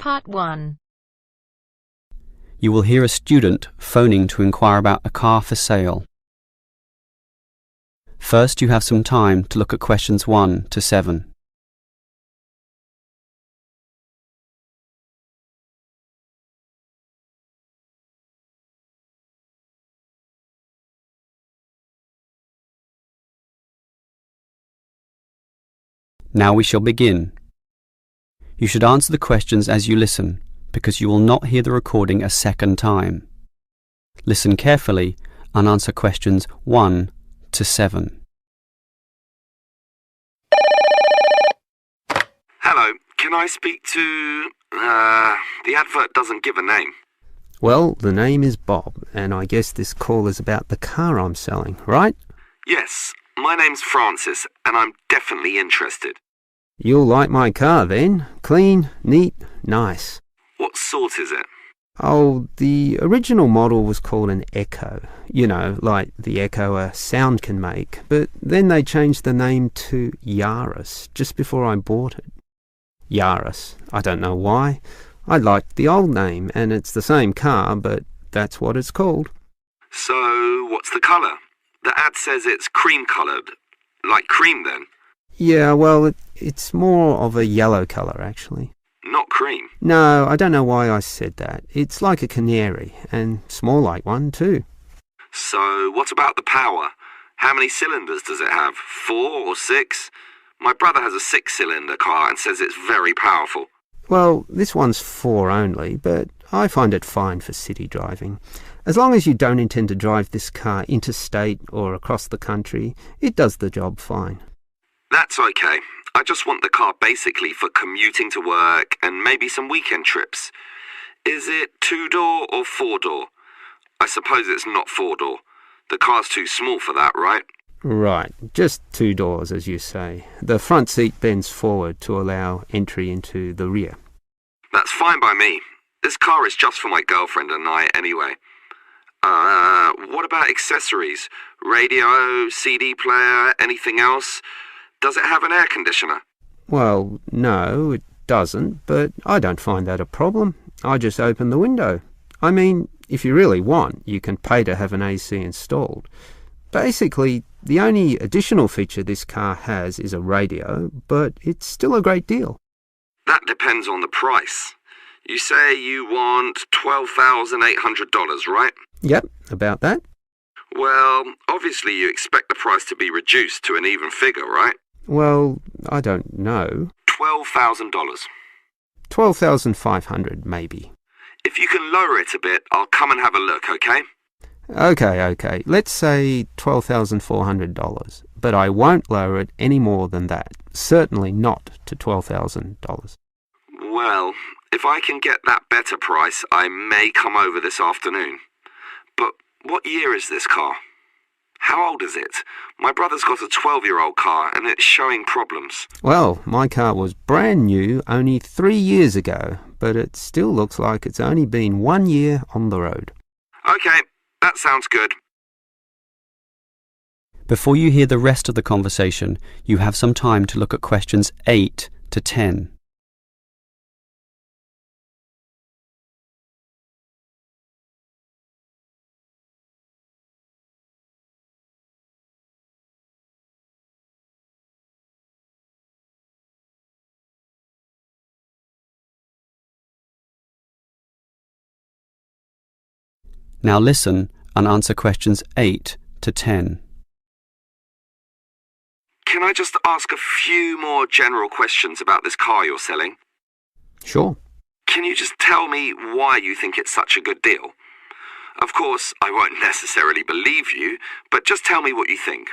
Part 1. You will hear a student phoning to inquire about a car for sale. First, you have some time to look at questions 1 to 7. Now we shall begin. You should answer the questions as you listen, because you will not hear the recording a second time. Listen carefully and answer questions 1 to 7. Hello, can I speak to... the advert doesn't give a name. Well, the name is Bob, and I guess this call is about the car I'm selling, right? Yes, my name's Francis, and I'm definitely interested. You'll like my car then. Clean, neat, nice. What sort is it? Oh, the original model was called an Echo. You know, like the echo a sound can make. But then they changed the name to Yaris just before I bought it. Yaris. I don't know why. I liked the old name, and it's the same car, but that's what it's called. So, what's the colour? The ad says it's cream-coloured. Like cream, then? Yeah, well, it's more of a yellow colour, actually. Not cream? No, I don't know why I said that. It's like a canary, and small like one, too. So, what about the power? How many cylinders does it have? 4 or 6? My brother has a 6-cylinder car and says it's very powerful. Well, this one's 4 only, but I find it fine for city driving. As long as you don't intend to drive this car interstate or across the country, it does the job fine. That's okay. I just want the car basically for commuting to work and maybe some weekend trips. Is it 2-door or 4-door? I suppose it's not 4-door. The car's too small for that, right? Right, just 2 doors, as you say. The front seat bends forward to allow entry into the rear. That's fine by me. This car is just for my girlfriend and I anyway. What about accessories? Radio, CD player, anything else? Does it have an air conditioner? Well, no, it doesn't, but I don't find that a problem. I just open the window. I mean, if you really want, you can pay to have an AC installed. Basically, the only additional feature this car has is a radio, but it's still a great deal. That depends on the price. You say you want $12,800, right? Yep, about that. Well, obviously you expect the price to be reduced to an even figure, right? Well, I don't know. $12,000. $12,500, maybe. If you can lower it a bit, I'll come and have a look, okay? Okay. Let's say $12,400, but I won't lower it any more than that. Certainly not to $12,000. Well, if I can get that better price, I may come over this afternoon. But what year is this car? How old is it? My brother's got a 12-year-old car and it's showing problems. Well, my car was brand new only 3 years ago, but it still looks like it's only been 1 year on the road. Okay, that sounds good. Before you hear the rest of the conversation, you have some time to look at questions 8 to 10. Now listen and answer questions 8 to 10. Can I just ask a few more general questions about this car you're selling? Sure. Can you just tell me why you think it's such a good deal? Of course, I won't necessarily believe you, but just tell me what you think.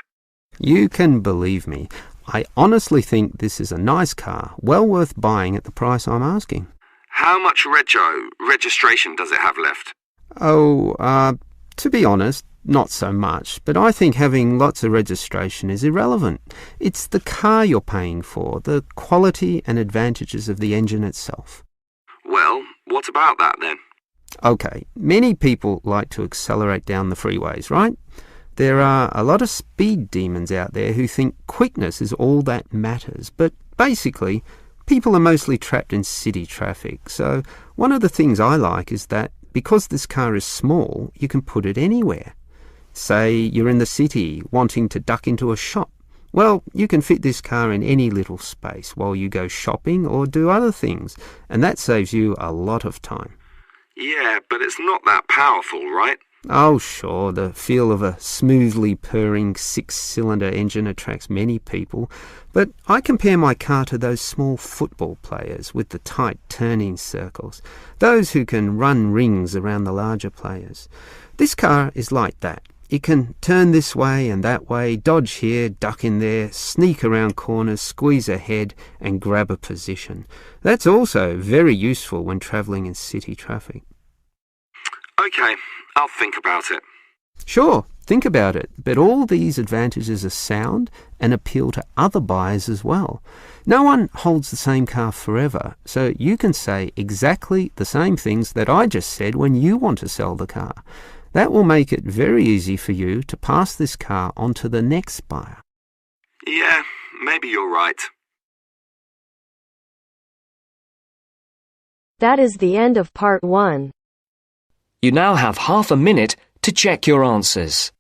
You can believe me. I honestly think this is a nice car, well worth buying at the price I'm asking. How much registration does it have left? To be honest, not so much, but I think having lots of registration is irrelevant. It's the car you're paying for, the quality and advantages of the engine itself. Well, what about that then? Okay, many people like to accelerate down the freeways, right? There are a lot of speed demons out there who think quickness is all that matters, but basically, People are mostly trapped in city traffic, so one of the things I like is that because this car is small, you can put it anywhere. Say you're in the city wanting to duck into a shop. Well, you can fit this car in any little space while you go shopping or do other things, and that saves you a lot of time. Yeah, but it's not that powerful, right? Oh, sure, the feel of a smoothly purring six-cylinder engine attracts many people, but I compare my car to those small football players with the tight turning circles, those who can run rings around the larger players. This car is like that. It can turn this way and that way, dodge here, duck in there, sneak around corners, squeeze ahead and grab a position. That's also very useful when travelling in city traffic. Okay, I'll think about it. Sure, think about it, but all these advantages are sound and appeal to other buyers as well. No one holds the same car forever, so you can say exactly the same things that I just said when you want to sell the car. That will make it very easy for you to pass this car on to the next buyer. Yeah, maybe you're right. That is the end of part 1. You now have half a minute to check your answers.